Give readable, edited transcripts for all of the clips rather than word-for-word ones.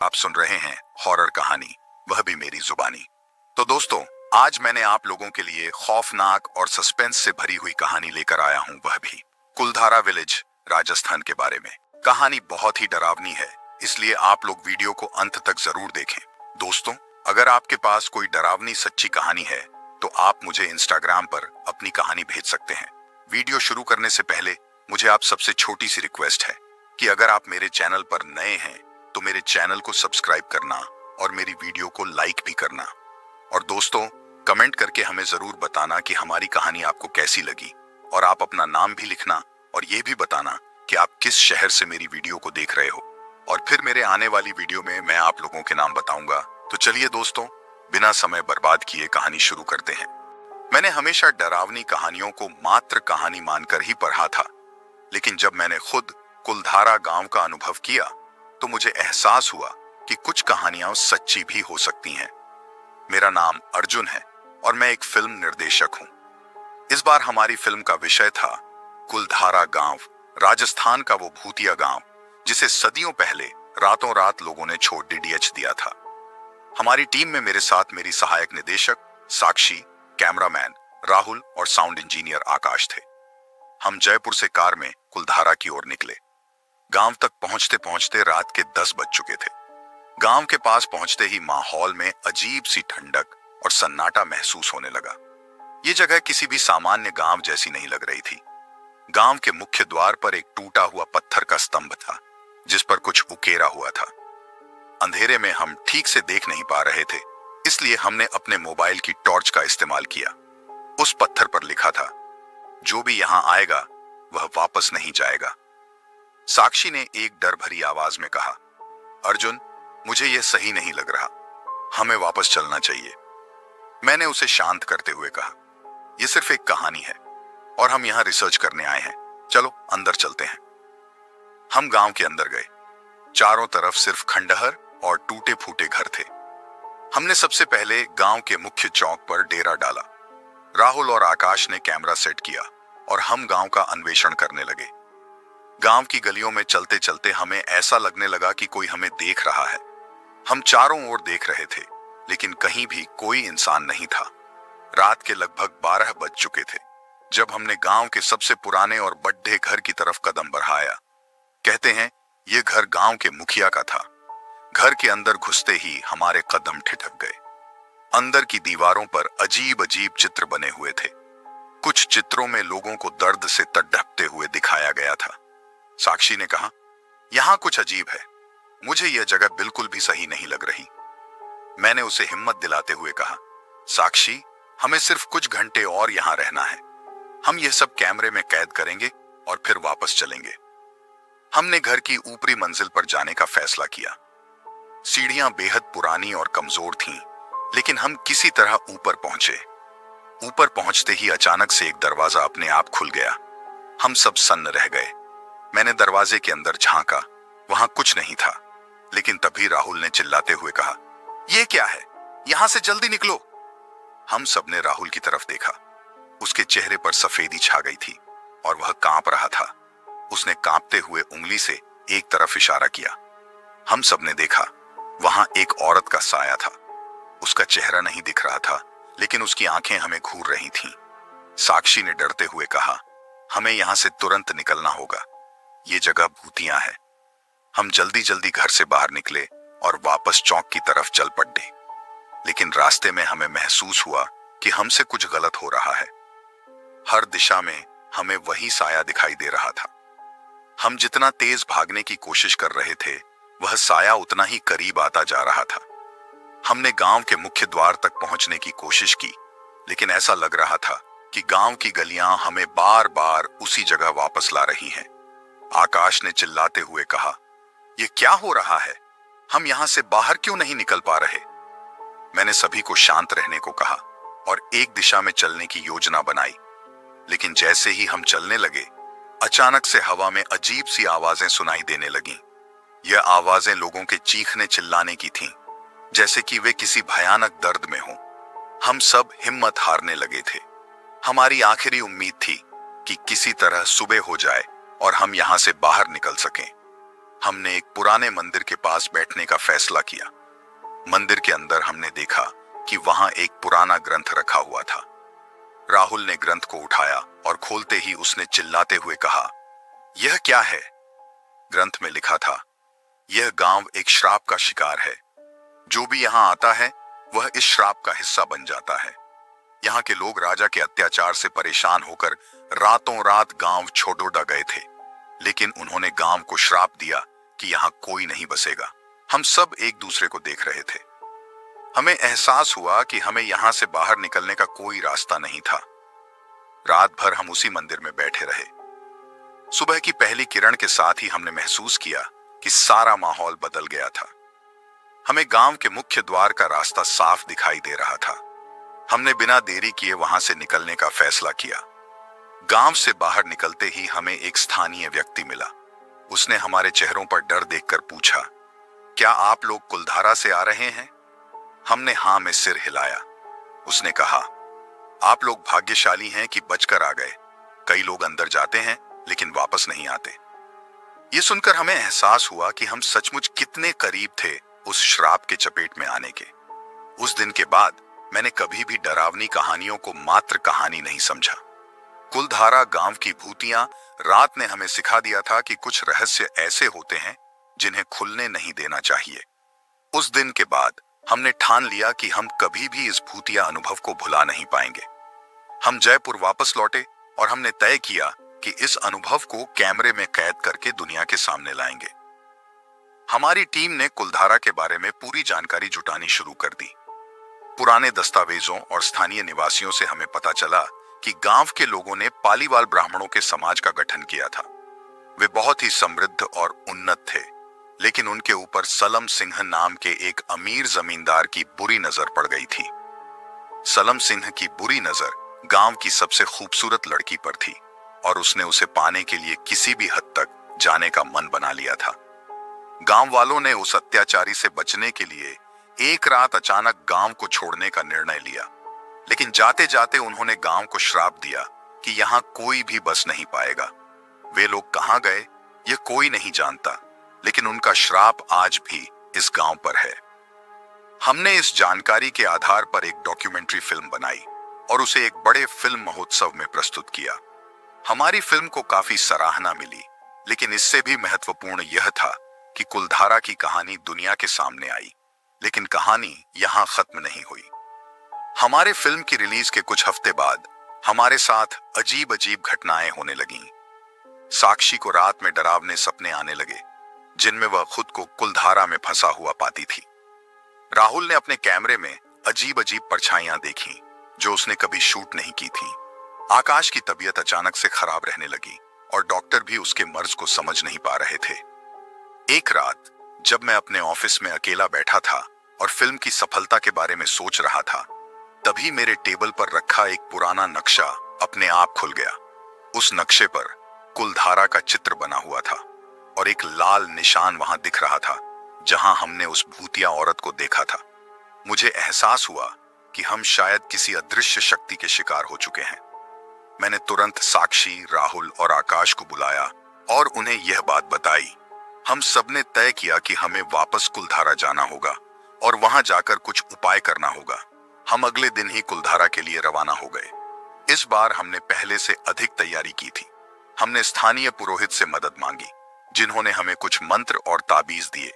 आप सुन रहे हैं हॉरर कहानी, वह भी मेरी जुबानी। तो दोस्तों, आज मैंने आप लोगों के लिए खौफनाक और सस्पेंस से भरी हुई कहानी लेकर आया हूं, वह भी कुलधारा विलेज, राजस्थान के बारे में। कहानी बहुत ही डरावनी है, इसलिए आप लोग वीडियो को अंत तक जरूर देखें। दोस्तों, अगर आपके पास कोई डरावनी सच्ची कहानी है तो आप मुझे इंस्टाग्राम पर अपनी कहानी भेज सकते हैं। वीडियो शुरू करने से पहले मुझे आप सबसे छोटी सी रिक्वेस्ट है कि अगर आप मेरे चैनल पर नए हैं तो मेरे चैनल को सब्सक्राइब करना और मेरी वीडियो को लाइक भी करना। और दोस्तों, कमेंट करके हमें जरूर बताना कि हमारी कहानी आपको कैसी लगी, और आप अपना नाम भी लिखना और ये भी बताना कि आप किस शहर से मेरी वीडियो को देख रहे हो। और फिर मेरे आने वाली वीडियो में मैं आप लोगों के नाम बताऊंगा। तो चलिए दोस्तों, बिना समय बर्बाद किए कहानी शुरू करते हैं। मैंने हमेशा डरावनी कहानियों को मात्र कहानी मानकर ही पढ़ा था, लेकिन जब मैंने खुद कुलधारा गांव का अनुभव किया तो मुझे एहसास हुआ कि कुछ कहानियां सच्ची भी हो सकती हैं। मेरा नाम अर्जुन है और मैं एक फिल्म निर्देशक हूं। इस बार हमारी फिल्म का विषय था कुलधारा गांव, राजस्थान का वो भूतिया गांव जिसे सदियों पहले रातों रात लोगों ने छोड़ डीडीएच दिया था। हमारी टीम में मेरे साथ मेरी सहायक निदेशक साक्षी, कैमरामैन राहुल और साउंड इंजीनियर आकाश थे। हम जयपुर से कार में कुलधारा की ओर निकले। गांव तक पहुंचते पहुंचते रात के 10 बज चुके थे। गांव के पास पहुंचते ही माहौल में अजीब सी ठंडक और सन्नाटा महसूस होने लगा। ये जगह किसी भी सामान्य गांव जैसी नहीं लग रही थी। गांव के मुख्य द्वार पर एक टूटा हुआ पत्थर का स्तंभ था जिस पर कुछ उकेरा हुआ था। अंधेरे में हम ठीक से देख नहीं पा रहे थे, इसलिए हमने अपने मोबाइल की टॉर्च का इस्तेमाल किया। उस पत्थर पर लिखा था, जो भी यहां आएगा वह वापस नहीं जाएगा। साक्षी ने एक डर भरी आवाज में कहा, अर्जुन, मुझे यह सही नहीं लग रहा, हमें वापस चलना चाहिए। मैंने उसे शांत करते हुए कहा, यह सिर्फ एक कहानी है और हम यहां रिसर्च करने आए हैं, चलो अंदर चलते हैं। हम गांव के अंदर गए। चारों तरफ सिर्फ खंडहर और टूटे फूटे घर थे। हमने सबसे पहले गांव के मुख्य चौक पर डेरा डाला। राहुल और आकाश ने कैमरा सेट किया और हम गांव का अन्वेषण करने लगे। गांव की गलियों में चलते चलते हमें ऐसा लगने लगा कि कोई हमें देख रहा है। हम चारों ओर देख रहे थे, लेकिन कहीं भी कोई इंसान नहीं था। रात के लगभग 12 बज चुके थे जब हमने गांव के सबसे पुराने और बड्ढे घर की तरफ कदम बढ़ाया। कहते हैं यह घर गांव के मुखिया का था। घर के अंदर घुसते ही हमारे कदम ठिठक गए। अंदर की दीवारों पर अजीब अजीब चित्र बने हुए थे। कुछ चित्रों में लोगों को दर्द से तड़पते हुए दिखाया गया था। साक्षी ने कहा, यहां कुछ अजीब है, मुझे यह जगह बिल्कुल भी सही नहीं लग रही। मैंने उसे हिम्मत दिलाते हुए कहा, साक्षी, हमें सिर्फ कुछ घंटे और यहां रहना है। हम यह सब कैमरे में कैद करेंगे और फिर वापस चलेंगे। हमने घर की ऊपरी मंजिल पर जाने का फैसला किया। सीढ़ियां बेहद पुरानी और कमजोर थीं, लेकिन हम किसी तरह ऊपर पहुंचे। ऊपर पहुंचते ही अचानक से एक दरवाजा अपने आप खुल गया। हम सब सन्न रह गए। मैंने दरवाजे के अंदर झांका, वहां कुछ नहीं था, लेकिन तभी राहुल ने चिल्लाते हुए कहा, यह क्या है, यहां से जल्दी निकलो। हम सबने राहुल की तरफ देखा। उसके चेहरे पर सफेदी छा गई थी और वह कांप रहा था। उसने कांपते हुए उंगली से एक तरफ इशारा किया। हम सबने देखा, वहां एक औरत का साया था। उसका चेहरा नहीं दिख रहा था, लेकिन उसकी आंखें हमें घूर रही थीं। साक्षी ने डरते हुए कहा, हमें यहां से तुरंत निकलना होगा, ये जगह भूतिया है। हम जल्दी जल्दी घर से बाहर निकले और वापस चौक की तरफ चल पड़े। लेकिन रास्ते में हमें महसूस हुआ कि हमसे कुछ गलत हो रहा है। हर दिशा में हमें वही साया दिखाई दे रहा था। हम जितना तेज भागने की कोशिश कर रहे थे, वह साया उतना ही करीब आता जा रहा था। हमने गांव के मुख्य द्वार तक पहुंचने की कोशिश की, लेकिन ऐसा लग रहा था कि गांव की गलियां हमें बार बार उसी जगह वापस ला रही हैं। आकाश ने चिल्लाते हुए कहा, यह क्या हो रहा है, हम यहां से बाहर क्यों नहीं निकल पा रहे। मैंने सभी को शांत रहने को कहा और एक दिशा में चलने की योजना बनाई। लेकिन जैसे ही हम चलने लगे, अचानक से हवा में अजीब सी आवाजें सुनाई देने लगीं। यह आवाजें लोगों के चीखने चिल्लाने की थीं, जैसे कि वे किसी भयानक दर्द में हों। हम सब हिम्मत हारने लगे थे। हमारी आखिरी उम्मीद थी कि किसी तरह सुबह हो जाए और हम यहां से बाहर निकल सकें। हमने एक पुराने मंदिर के पास बैठने का फैसला किया। मंदिर के अंदर हमने देखा कि वहां एक पुराना ग्रंथ रखा हुआ था। राहुल ने ग्रंथ को उठाया और खोलते ही उसने चिल्लाते हुए कहा, यह क्या है? ग्रंथ में लिखा था, यह गांव एक श्राप का शिकार है। जो भी यहाँ आता है वह इस श्राप का हिस्सा बन जाता है। यहाँ के लोग राजा के अत्याचार से परेशान होकर रातों रात गांव छोड़ोडा गए थे, लेकिन उन्होंने गांव को श्राप दिया कि यहाँ कोई नहीं बसेगा। हम सब एक दूसरे को देख रहे थे। हमें एहसास हुआ कि हमें यहां से बाहर निकलने का कोई रास्ता नहीं था। रात भर हम उसी मंदिर में बैठे रहे। सुबह की पहली किरण के साथ ही हमने महसूस किया कि सारा माहौल बदल गया था। हमें गांव के मुख्य द्वार का रास्ता साफ दिखाई दे रहा था। हमने बिना देरी किए वहां से निकलने का फैसला किया। गांव से बाहर निकलते ही हमें एक स्थानीय व्यक्ति मिला। उसने हमारे चेहरों पर डर देखकर पूछा, क्या आप लोग कुलधारा से आ रहे हैं? हमने हां में सिर हिलाया। उसने कहा, आप लोग भाग्यशाली हैं कि बचकर आ गए। कई लोग अंदर जाते हैं लेकिन वापस नहीं आते। ये सुनकर हमें एहसास हुआ कि हम सचमुच कितने करीब थे उस श्राप के चपेट में आने के। उस दिन के बाद मैंने कभी भी डरावनी कहानियों को मात्र कहानी नहीं समझा। कुलधारा गांव की भूतियां रात ने हमें सिखा दिया था कि कुछ रहस्य ऐसे होते हैं जिन्हें खुलने नहीं देना चाहिए। उस दिन के बाद हमने ठान लिया कि हम कभी भी इस भूतिया अनुभव को भुला नहीं पाएंगे। हम जयपुर वापस लौटे और हमने तय किया कि इस अनुभव को कैमरे में कैद करके दुनिया के सामने लाएंगे। हमारी टीम ने कुलधारा के बारे में पूरी जानकारी जुटानी शुरू कर दी। पुराने दस्तावेजों और स्थानीय निवासियों से हमें पता चला कि गांव के लोगों ने पालीवाल ब्राह्मणों के समाज का गठन किया था। वे बहुत ही समृद्ध और उन्नत थे, लेकिन उनके ऊपर सलम सिंह नाम के एक अमीर जमींदार की बुरी नजर पड़ गई थी। सलम सिंह की बुरी नजर गांव की सबसे खूबसूरत लड़की पर थी और उसने उसे पाने के लिए किसी भी हद तक जाने का मन बना लिया था। गांव वालों ने उस अत्याचारी से बचने के लिए एक रात अचानक गांव को छोड़ने का निर्णय लिया, लेकिन जाते जाते उन्होंने गांव को श्राप दिया कि यहां कोई भी बस नहीं पाएगा। वे लोग कहां गए यह कोई नहीं जानता, लेकिन उनका श्राप आज भी इस गांव पर है। हमने इस जानकारी के आधार पर एक डॉक्यूमेंट्री फिल्म बनाई और उसे एक बड़े फिल्म महोत्सव में प्रस्तुत किया। हमारी फिल्म को काफी सराहना मिली, लेकिन इससे भी महत्वपूर्ण यह था कि कुलधारा की कहानी दुनिया के सामने आई, लेकिन कहानी यहां खत्म नहीं हुई। हमारे फिल्म की रिलीज के कुछ हफ्ते बाद हमारे साथ अजीब अजीब घटनाएं होने लगीं। साक्षी को रात में डरावने सपने आने लगे, जिनमें वह खुद को कुलधारा में फंसा हुआ पाती थी। राहुल ने अपने कैमरे में अजीब अजीब परछाइयां देखी जो उसने कभी शूट नहीं की थी। आकाश की तबीयत अचानक से खराब रहने लगी और डॉक्टर भी उसके मर्ज को समझ नहीं पा रहे थे। एक रात जब मैं अपने ऑफिस में अकेला बैठा था और फिल्म की सफलता के बारे में सोच रहा था, तभी मेरे टेबल पर रखा एक पुराना नक्शा अपने आप खुल गया। उस नक्शे पर कुलधारा का चित्र बना हुआ था और एक लाल निशान वहां दिख रहा था जहां हमने उस भूतिया औरत को देखा था। मुझे एहसास हुआ कि हम शायद किसी अदृश्य शक्ति के शिकार हो चुके हैं। मैंने तुरंत साक्षी, राहुल और आकाश को बुलाया और उन्हें यह बात बताई। हम सबने तय किया कि हमें वापस कुलधारा जाना होगा और वहां जाकर कुछ उपाय करना होगा। हम अगले दिन ही कुलधारा के लिए रवाना हो गए। इस बार हमने पहले से अधिक तैयारी की थी। हमने स्थानीय पुरोहित से मदद मांगी, जिन्होंने हमें कुछ मंत्र और ताबीज दिए।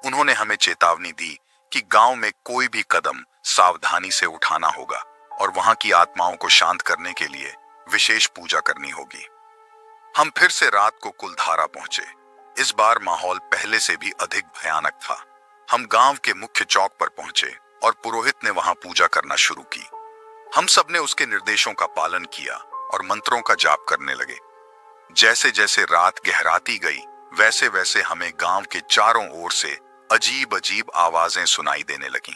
उन्होंने हमें चेतावनी दी कि गांव में कोई भी कदम सावधानी से उठाना होगा और वहां की आत्माओं को शांत करने के लिए विशेष पूजा करनी होगी। हम फिर से रात को कुलधारा पहुंचे। इस बार माहौल पहले से भी अधिक भयानक था। हम गांव के मुख्य चौक पर पहुंचे और पुरोहित ने वहां पूजा करना शुरू की। हम सब ने उसके निर्देशों का पालन किया और मंत्रों का जाप करने लगे। जैसे जैसे रात गहराती गई, वैसे वैसे हमें गांव के चारों ओर से अजीब अजीब आवाजें सुनाई देने लगीं।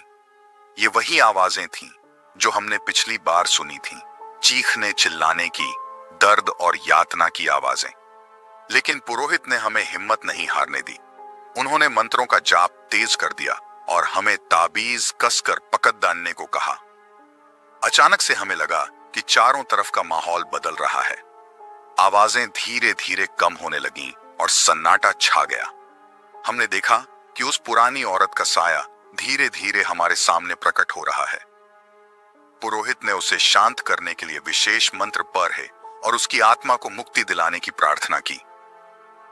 ये वही आवाजें थीं जो हमने पिछली बार सुनी थीं, चीखने चिल्लाने की, दर्द और यातना की आवाजें। लेकिन पुरोहित ने हमें हिम्मत नहीं हारने दी। उन्होंने मंत्रों का जाप तेज कर दिया और हमें ताबीज कसकर पकड़ डालने को कहा। अचानक से हमें लगा कि चारों तरफ का माहौल बदल रहा है। आवाजें धीरे धीरे कम होने लगीं और सन्नाटा छा गया। हमने देखा कि उस पुरानी औरत का साया धीरे धीरे हमारे सामने प्रकट हो रहा है। पुरोहित ने उसे शांत करने के लिए विशेष मंत्र पढ़े और उसकी आत्मा को मुक्ति दिलाने की प्रार्थना की।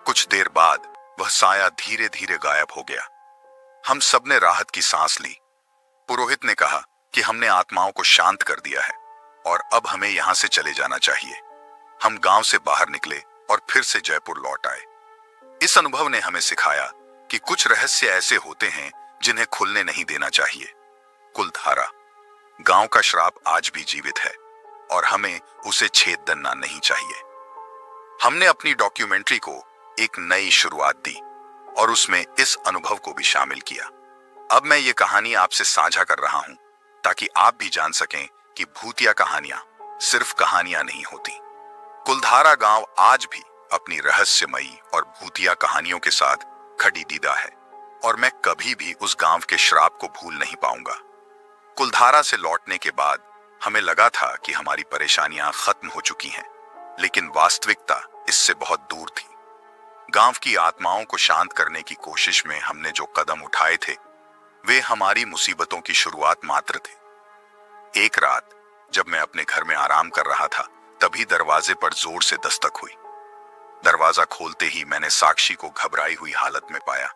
कुछ देर बाद वह साया धीरे धीरे गायब हो गया। हम सबने राहत की सांस ली। पुरोहित ने कहा कि हमने आत्माओं को शांत कर दिया है और अब हमें यहां से चले जाना चाहिए। हम गांव से बाहर निकले और फिर से जयपुर लौट आए। इस अनुभव ने हमें सिखाया कि कुछ रहस्य ऐसे होते हैं जिन्हें खुलने नहीं देना चाहिए। कुलधारा, गांव का श्राप आज भी जीवित है और हमें उसे छेद देना नहीं चाहिए। हमने अपनी डॉक्यूमेंट्री को एक नई शुरुआत दी और उसमें इस अनुभव को भी शामिल किया। अब मैं ये कहानी आपसे साझा कर रहा हूं ताकि आप भी जान सकें कि भूतिया कहानियां सिर्फ कहानियां नहीं होती। कुलधारा गांव आज भी अपनी रहस्यमयी और भूतिया कहानियों के साथ खड़ी दीदा है और मैं कभी भी उस गांव के श्राप को भूल नहीं पाऊंगा। कुलधारा से लौटने के बाद हमें लगा था कि हमारी परेशानियां खत्म हो चुकी हैं, लेकिन वास्तविकता इससे बहुत दूर थी। गांव की आत्माओं को शांत करने की कोशिश में हमने जो कदम उठाए थे वे हमारी मुसीबतों की शुरुआत मात्र थे। एक रात जब मैं अपने घर में आराम कर रहा था, तभी दरवाजे पर जोर से दस्तक हुई। दरवाजा खोलते ही मैंने साक्षी को घबराई हुई हालत में पाया।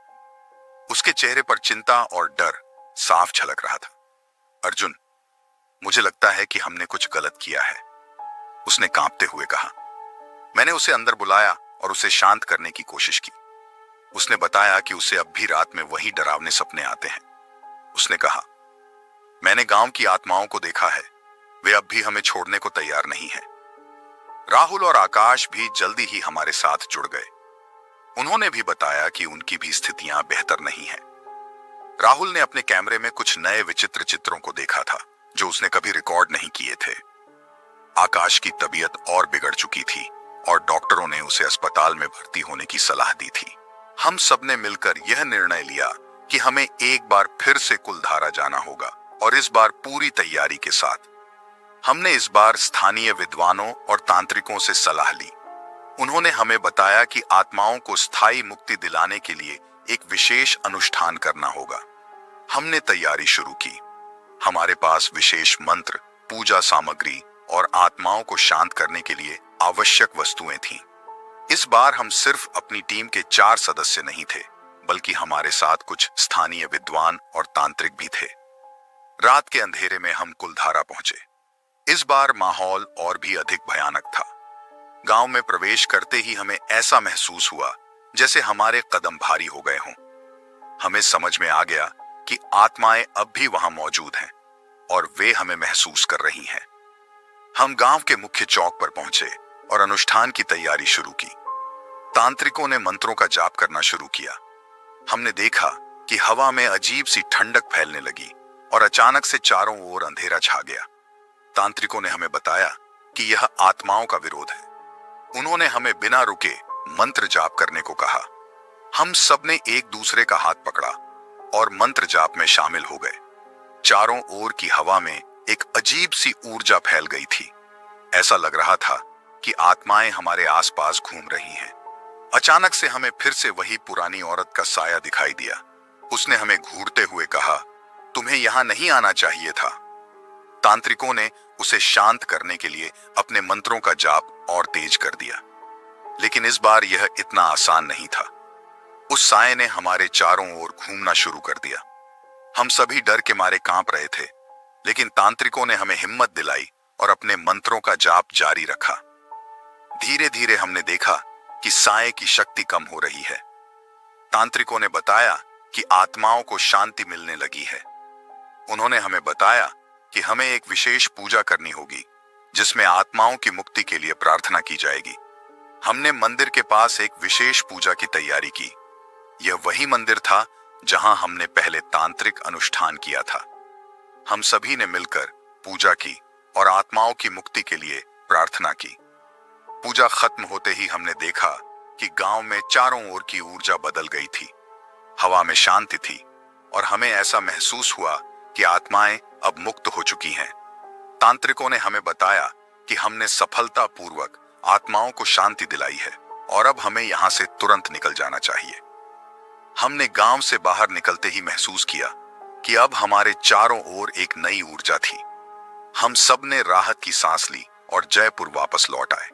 उसके चेहरे पर चिंता और डर साफ झलक रहा था। अर्जुन, मुझे लगता है कि हमने कुछ गलत किया है, उसने कांपते हुए कहा। मैंने उसे अंदर बुलाया और उसे शांत करने की कोशिश की। उसने बताया कि उसे अब भी रात में वही डरावने सपने आते हैं। उसने कहा, मैंने गांव की आत्माओं को देखा है, वे अब भी हमें छोड़ने को तैयार नहीं है। राहुल और आकाश भी जल्दी ही हमारे साथ जुड़ गए। उन्होंने भी बताया कि उनकी भी स्थितियां बेहतर नहीं हैं। राहुल ने अपने कैमरे में कुछ नए विचित्र चित्रों को देखा था जो उसने कभी रिकॉर्ड नहीं किए थे। आकाश की तबीयत और बिगड़ चुकी थी और डॉक्टरों ने उसे अस्पताल में भर्ती होने की सलाह दी थी। हम सबने मिलकर यह निर्णय लिया कि हमें एक बार फिर से कुलधारा जाना होगा और इस बार पूरी तैयारी के साथ। हमने इस बार स्थानीय विद्वानों और तांत्रिकों से सलाह ली। उन्होंने हमें बताया कि आत्माओं को स्थायी मुक्ति दिलाने के लिए एक विशेष अनुष्ठान करना होगा। हमने तैयारी शुरू की। हमारे पास विशेष मंत्र, पूजा सामग्री और आत्माओं को शांत करने के लिए आवश्यक वस्तुएं थीं। इस बार हम सिर्फ अपनी टीम के 4 सदस्य नहीं थे, बल्कि हमारे साथ कुछ स्थानीय विद्वान और तांत्रिक भी थे। रात के अंधेरे में हम कुलधारा पहुंचे। इस बार माहौल और भी अधिक भयानक था। गांव में प्रवेश करते ही हमें ऐसा महसूस हुआ जैसे हमारे कदम भारी हो गए हों। हमें समझ में आ गया कि आत्माएं अब भी वहां मौजूद हैं और वे हमें महसूस कर रही हैं। हम गांव के मुख्य चौक पर पहुंचे और अनुष्ठान की तैयारी शुरू की। तांत्रिकों ने मंत्रों का जाप करना शुरू किया। हमने देखा कि हवा में अजीब सी ठंडक फैलने लगी और अचानक से चारों ओर अंधेरा छा गया। तांत्रिकों ने हमें बताया कि यह आत्माओं का विरोध है। उन्होंने हमें बिना रुके मंत्र जाप करने को कहा। हम सब ने एक दूसरे का हाथ पकड़ा और मंत्र जाप में शामिल हो गए। चारों ओर की हवा में एक अजीब सी ऊर्जा फैल गई थी। ऐसा लग रहा था कि आत्माएं हमारे आसपास घूम रही हैं। अचानक से हमें फिर से वही पुरानी औरत का साया दिखाई दिया। उसने हमें घूरते हुए कहा, तुम्हें यहां नहीं आना चाहिए था। तांत्रिकों ने उसे शांत करने के लिए अपने मंत्रों का जाप और तेज कर दिया, लेकिन इस बार यह इतना आसान नहीं था। उस साये ने हमारे चारों ओर घूमना शुरू कर दिया। हम सभी डर के मारे कांप रहे थे, लेकिन तांत्रिकों ने हमें हिम्मत दिलाई और अपने मंत्रों का जाप जारी रखा। धीरे धीरे हमने देखा कि साये की शक्ति कम हो रही है। तांत्रिकों ने बताया कि आत्माओं को शांति मिलने लगी है। उन्होंने हमें बताया कि हमें एक विशेष पूजा करनी होगी जिसमें आत्माओं की मुक्ति के लिए प्रार्थना की जाएगी। हमने मंदिर के पास एक विशेष पूजा की तैयारी की। यह वही मंदिर था जहां हमने पहले तांत्रिक अनुष्ठान किया था। हम सभी ने मिलकर पूजा की और आत्माओं की मुक्ति के लिए प्रार्थना की। पूजा खत्म होते ही हमने देखा कि गांव में चारों ओर की ऊर्जा बदल गई थी। हवा में शांति थी और हमें ऐसा महसूस हुआ कि आत्माएं अब मुक्त हो चुकी हैं। तांत्रिकों ने हमें बताया कि हमने सफलतापूर्वक आत्माओं को शांति दिलाई है और अब हमें यहां से तुरंत निकल जाना चाहिए। हमने गांव से बाहर निकलते ही महसूस किया कि अब हमारे चारों ओर एक नई ऊर्जा थी। हम सब ने राहत की सांस ली और जयपुर वापस लौट आए।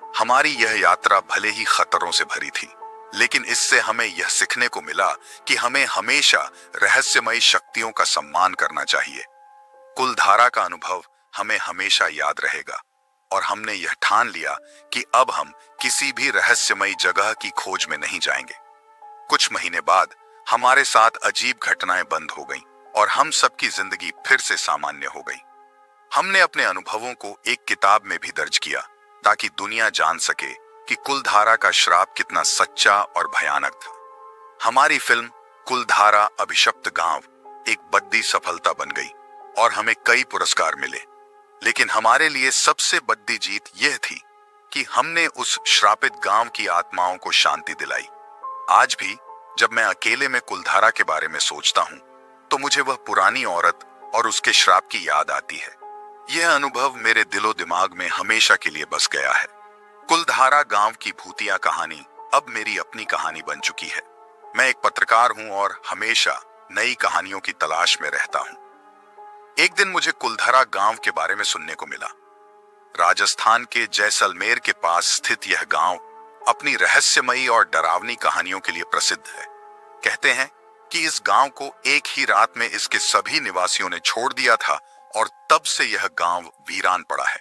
हमारी यह यात्रा भले ही खतरों से भरी थी, लेकिन इससे हमें यह सीखने को मिला कि हमें हमेशा रहस्यमयी शक्तियों का सम्मान करना चाहिए। कुलधारा का अनुभव हमें हमेशा याद रहेगा और हमने यह ठान लिया कि अब हम किसी भी रहस्यमयी जगह की खोज में नहीं जाएंगे। कुछ महीने बाद हमारे साथ अजीब घटनाएं बंद हो गईं और हम सबकी जिंदगी फिर से सामान्य हो गई। हमने अपने अनुभवों को एक किताब में भी दर्ज किया ताकि दुनिया जान सके कि कुलधारा का श्राप कितना सच्चा और भयानक था। हमारी फिल्म कुलधारा अभिशप्त गांव एक बड़ी सफलता बन गई और हमें कई पुरस्कार मिले, लेकिन हमारे लिए सबसे बड़ी जीत यह थी कि हमने उस श्रापित गांव की आत्माओं को शांति दिलाई। आज भी जब मैं अकेले में कुलधारा के बारे में सोचता हूं तो मुझे वह पुरानी औरत और उसके श्राप की याद आती है। यह अनुभव मेरे दिलो दिमाग में हमेशा के लिए बस गया है। कुलधारा गांव की भूतिया कहानी अब मेरी अपनी कहानी बन चुकी है। मैं एक पत्रकार हूं और हमेशा नई कहानियों की तलाश में रहता हूं। एक दिन मुझे कुलधारा गांव के बारे में सुनने को मिला। राजस्थान के जैसलमेर के पास स्थित यह गांव अपनी रहस्यमयी और डरावनी कहानियों के लिए प्रसिद्ध है। कहते हैं कि इस गांव को एक ही रात में इसके सभी निवासियों ने छोड़ दिया था और तब से यह गांव वीरान पड़ा है।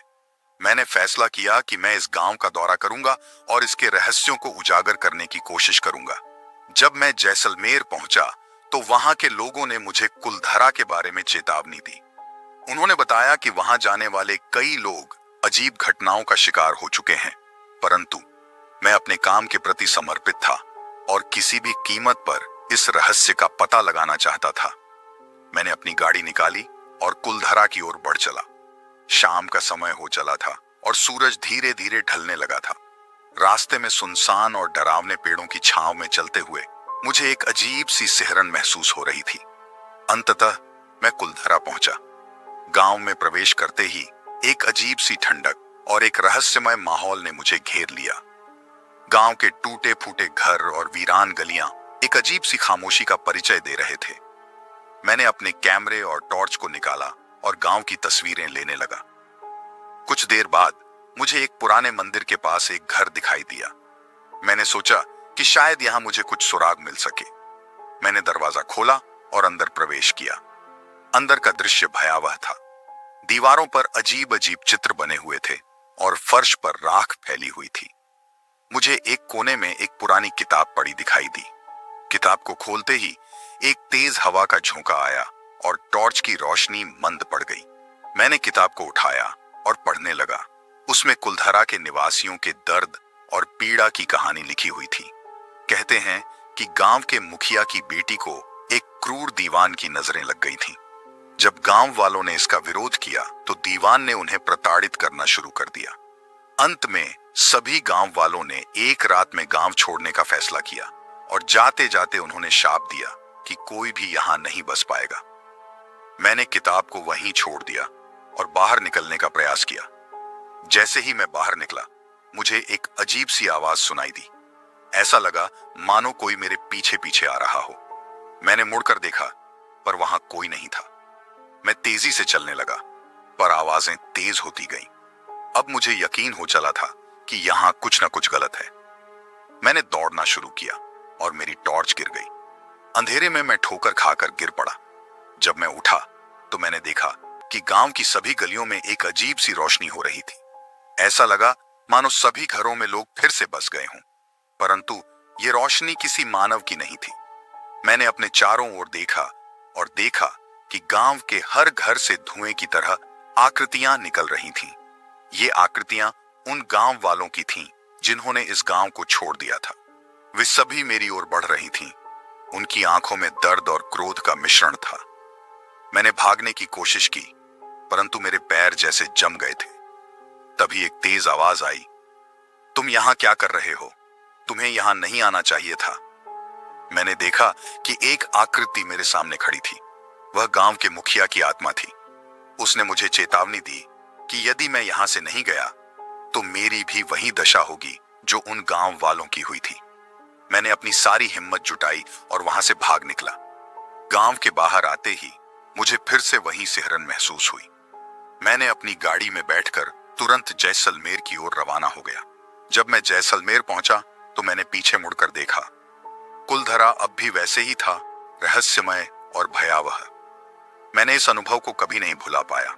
मैंने फैसला किया कि मैं इस गांव का दौरा करूंगा और इसके रहस्यों को उजागर करने की कोशिश करूंगा। जब मैं जैसलमेर पहुंचा तो वहां के लोगों ने मुझे कुलधारा के बारे में चेतावनी दी। उन्होंने बताया कि वहां जाने वाले कई लोग अजीब घटनाओं का शिकार हो चुके हैं, परंतु मैं अपने काम के प्रति समर्पित था और किसी भी कीमत पर इस रहस्य का पता लगाना चाहता था। मैंने अपनी गाड़ी निकाली और कुलधारा की ओर बढ़ चला। शाम का समय हो चला था और सूरज धीरे धीरे ढलने लगा था। रास्ते में सुनसान और डरावने पेड़ों की छांव में चलते हुए मुझे एक अजीब सी सिहरन महसूस हो रही थी। अंततः मैं कुलधारा पहुंचा। गांव में प्रवेश करते ही एक अजीब सी ठंडक और एक रहस्यमय माहौल ने मुझे घेर लिया। गांव के टूटे फूटे घर और वीरान गलियां एक अजीब सी खामोशी का परिचय दे रहे थे। मैंने अपने कैमरे और टॉर्च को निकाला और गांव की तस्वीरें लेने लगा। कुछ देर बाद मुझे एक पुराने मंदिर के पास एक घर दिखाई दिया। मैंने सोचा कि शायद यहां मुझे कुछ सुराग मिल सके। मैंने दरवाजा खोला और अंदर प्रवेश किया। अंदर का दृश्य भयावह था। दीवारों पर अजीब अजीब चित्र बने हुए थे और फर्श पर राख फैली हुई थी। मुझे एक कोने में एक पुरानी किताब पड़ी दिखाई दी। किताब को खोलते ही एक तेज हवा का झोंका आया और टॉर्च की रोशनी मंद पड़ गई। मैंने किताब को उठाया और पढ़ने लगा। उसमें कुलधारा के निवासियों के दर्द और पीड़ा की कहानी लिखी हुई थी। कहते हैं कि गांव के मुखिया की बेटी को एक क्रूर दीवान की नजरें लग गई थीं। जब गांव वालों ने इसका विरोध किया तो दीवान ने उन्हें प्रताड़ित करना शुरू कर दिया। अंत में सभी गांव वालों ने एक रात में गांव छोड़ने का फैसला किया और जाते जाते उन्होंने शाप दिया कि कोई भी यहां नहीं बस पाएगा। मैंने किताब को वहीं छोड़ दिया और बाहर निकलने का प्रयास किया। जैसे ही मैं बाहर निकला, मुझे एक अजीब सी आवाज सुनाई दी। ऐसा लगा मानो कोई मेरे पीछे पीछे आ रहा हो। मैंने मुड़कर देखा, पर वहां कोई नहीं था। मैं तेजी से चलने लगा, पर आवाजें तेज होती गईं। अब मुझे यकीन हो चला था कि यहां कुछ न कुछ गलत है। मैंने दौड़ना शुरू किया और मेरी टॉर्च गिर गई। अंधेरे में मैं ठोकर खाकर गिर पड़ा। जब मैं उठा तो मैंने देखा कि गांव की सभी गलियों में एक अजीब सी रोशनी हो रही थी। ऐसा लगा मानो सभी घरों में लोग फिर से बस गए हों, परंतु ये रोशनी किसी मानव की नहीं थी। मैंने अपने चारों ओर देखा और देखा कि गांव के हर घर से धुएं की तरह आकृतियां निकल रही थीं। ये आकृतियां उन गांव वालों की थीं जिन्होंने इस गांव को छोड़ दिया था। वे सभी मेरी ओर बढ़ रही थीं। उनकी आंखों में दर्द और क्रोध का मिश्रण था। मैंने भागने की कोशिश की, परंतु मेरे पैर जैसे जम गए थे। तभी एक तेज आवाज आई, तुम यहां क्या कर रहे हो? तुम्हें यहां नहीं आना चाहिए था। मैंने देखा कि एक आकृति मेरे सामने खड़ी थी। वह गांव के मुखिया की आत्मा थी। उसने मुझे चेतावनी दी कि यदि मैं यहां से नहीं गया तो मेरी भी वही दशा होगी जो उन गांव वालों की हुई थी। मैंने अपनी सारी हिम्मत जुटाई और वहां से भाग निकला। गांव के बाहर आते ही मुझे फिर से वही सिहरन महसूस हुई। मैंने अपनी गाड़ी में बैठकर तुरंत जैसलमेर की ओर रवाना हो गया। जब मैं जैसलमेर पहुंचा तो मैंने पीछे मुड़कर देखा। कुलधरा अब भी वैसे ही था, रहस्यमय और भयावह। मैंने इस अनुभव को कभी नहीं भुला पाया।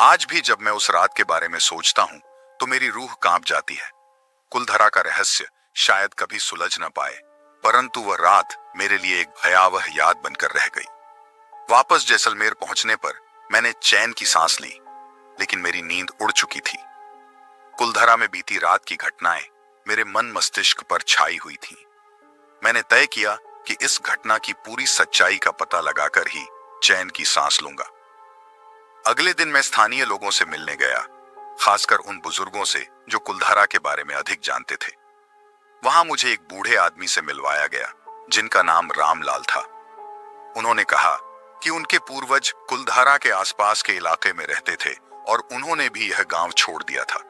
आज भी जब मैं उस रात के बारे में सोचता हूं तो मेरी रूह कांप जाती है। कुलधरा का रहस्य शायद कभी सुलझ न पाए, परंतु वह रात मेरे लिए एक भयावह याद बनकर रह गई। वापस जैसलमेर पहुंचने पर मैंने चैन की सांस ली, लेकिन मेरी नींद उड़ चुकी थी। कुलधरा में बीती रात की घटनाएं मेरे मन मस्तिष्क पर छाई हुई थीं। मैंने तय किया कि इस घटना की पूरी सच्चाई का पता लगाकर ही चैन की सांस लूंगा। अगले दिन मैं स्थानीय लोगों से मिलने गया, खासकर उन बुजुर्गों से जो कुलधरा के बारे में अधिक जानते थे। वहां मुझे एक बूढ़े आदमी से मिलवाया गया जिनका नाम रामलाल था। उन्होंने कहा कि उनके पूर्वज कुलधारा के आसपास के इलाके में रहते थे और उन्होंने भी यह गांव छोड़ दिया था।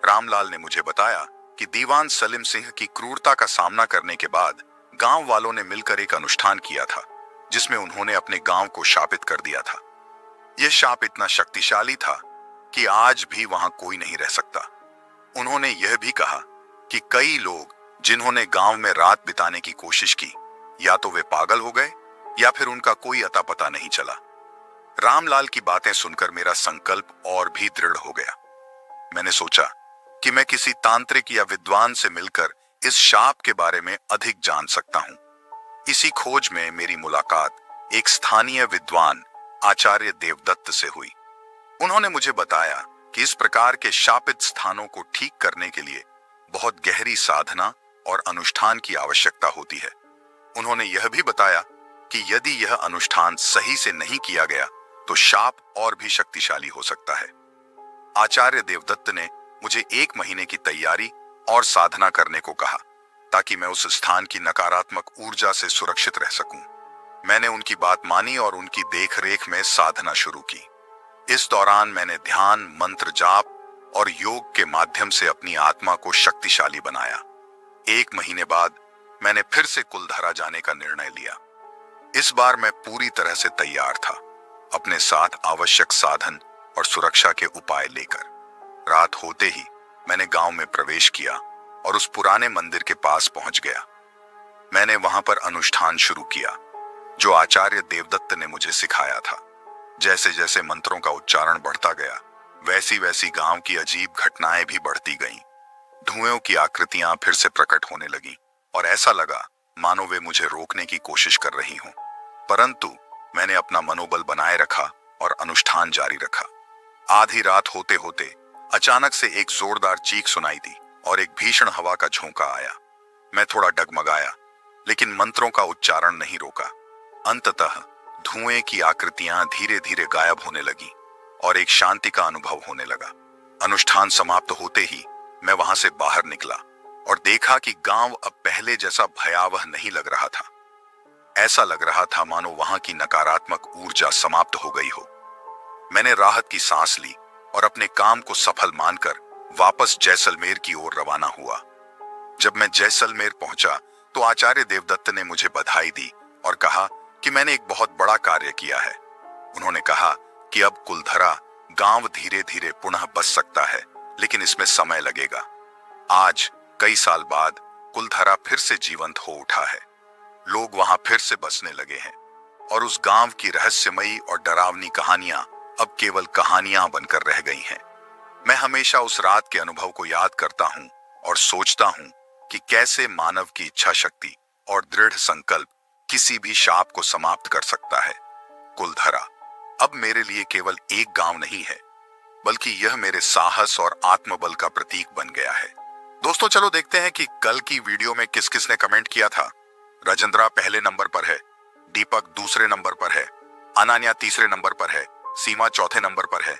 रामलाल ने मुझे बताया कि दीवान सलीम सिंह की क्रूरता का सामना करने के बाद गांव वालों ने मिलकर एक अनुष्ठान किया था, जिसमें उन्होंने अपने गांव को शापित कर दिया था। यह शाप इतना शक्तिशाली था कि आज भी वहां कोई नहीं रह सकता। उन्होंने यह भी कहा कि कई लोग जिन्होंने गांव में रात बिताने की कोशिश की, या तो वे पागल हो गए या फिर उनका कोई अता पता नहीं चला। रामलाल की बातें सुनकर मेरा संकल्प और भी दृढ़ हो गया। मैंने सोचा कि मैं किसी तांत्रिक या विद्वान से मिलकर इस शाप के बारे में अधिक जान सकता हूं। इसी खोज में मेरी मुलाकात एक स्थानीय विद्वान आचार्य देवदत्त से हुई। उन्होंने मुझे बताया कि इस प्रकार के शापित स्थानों को ठीक करने के लिए बहुत गहरी साधना और अनुष्ठान की आवश्यकता होती है। उन्होंने यह भी बताया कि यदि यह अनुष्ठान सही से नहीं किया गया तो शाप और भी शक्तिशाली हो सकता है। आचार्य देवदत्त ने मुझे 1 महीने की तैयारी और साधना करने को कहा, ताकि मैं उस स्थान की नकारात्मक ऊर्जा से सुरक्षित रह सकूं। मैंने उनकी बात मानी और उनकी देखरेख में साधना शुरू की। इस दौरान मैंने ध्यान, मंत्र जाप और योग के माध्यम से अपनी आत्मा को शक्तिशाली बनाया। 1 महीने बाद मैंने फिर से कुलधरा जाने का निर्णय लिया। इस बार मैं पूरी तरह से तैयार था, अपने साथ आवश्यक साधन और सुरक्षा के उपाय लेकर। रात होते ही मैंने गांव में प्रवेश किया और उस पुराने मंदिर के पास पहुंच गया। मैंने वहां पर अनुष्ठान शुरू किया जो आचार्य देवदत्त ने मुझे सिखाया था। जैसे जैसे मंत्रों का उच्चारण बढ़ता गया, वैसी वैसी गांव की अजीब घटनाएं भी बढ़ती गईं। धुएं की आकृतियां फिर से प्रकट होने लगीं और ऐसा लगा मानो वे मुझे रोकने की कोशिश कर रही हों। परंतु मैंने अपना मनोबल बनाए रखा और अनुष्ठान जारी रखा। आधी रात होते होते अचानक से एक जोरदार चीख सुनाई दी और एक भीषण हवा का झोंका आया। मैं थोड़ा डगमगाया, लेकिन मंत्रों का उच्चारण नहीं रोका। अंततः धुएं की आकृतियां धीरे धीरे गायब होने लगी और एक शांति का अनुभव होने लगा। अनुष्ठान समाप्त होते ही मैं वहां से बाहर निकला और देखा कि गांव अब पहले जैसा भयावह नहीं लग रहा था। ऐसा लग रहा था मानो वहां की नकारात्मक ऊर्जा समाप्त हो गई हो। मैंने राहत की सांस ली और अपने काम को सफल मानकर वापस जैसलमेर की ओर रवाना हुआ। जब मैं जैसलमेर पहुंचा तो आचार्य देवदत्त ने मुझे बधाई दी और कहा कि मैंने एक बहुत बड़ा कार्य किया है। उन्होंने कहा कि अब कुलधरा गांव धीरे धीरे पुनः बस सकता है, लेकिन इसमें समय लगेगा। आज कई साल बाद कुलधरा फिर से जीवंत हो उठा है। लोग वहां फिर से बसने लगे हैं और उस गांव की रहस्यमयी और डरावनी कहानियां अब केवल कहानियां बनकर रह गई हैं। मैं हमेशा उस रात के अनुभव को याद करता हूं और सोचता हूं कि कैसे मानव की इच्छा शक्ति और दृढ़ संकल्प किसी भी शाप को समाप्त कर सकता है। कुलधरा अब मेरे लिए केवल एक गांव नहीं है, बल्कि यह मेरे साहस और आत्मबल का प्रतीक बन गया है। दोस्तों, चलो देखते हैं कि कल की वीडियो में किस किस ने कमेंट किया था। राजेंद्रा पहले नंबर पर है, दीपक दूसरे नंबर पर है, अनन्या तीसरे नंबर पर है, सीमा चौथे नंबर पर है,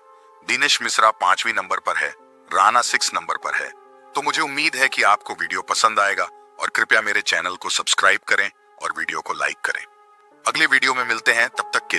दिनेश मिश्रा 5वीं नंबर पर है, राणा 6 नंबर पर है। तो मुझे उम्मीद है कि आपको वीडियो पसंद आएगा और कृपया मेरे चैनल को सब्सक्राइब करें और वीडियो को लाइक करें। अगले वीडियो में मिलते हैं, तब तक के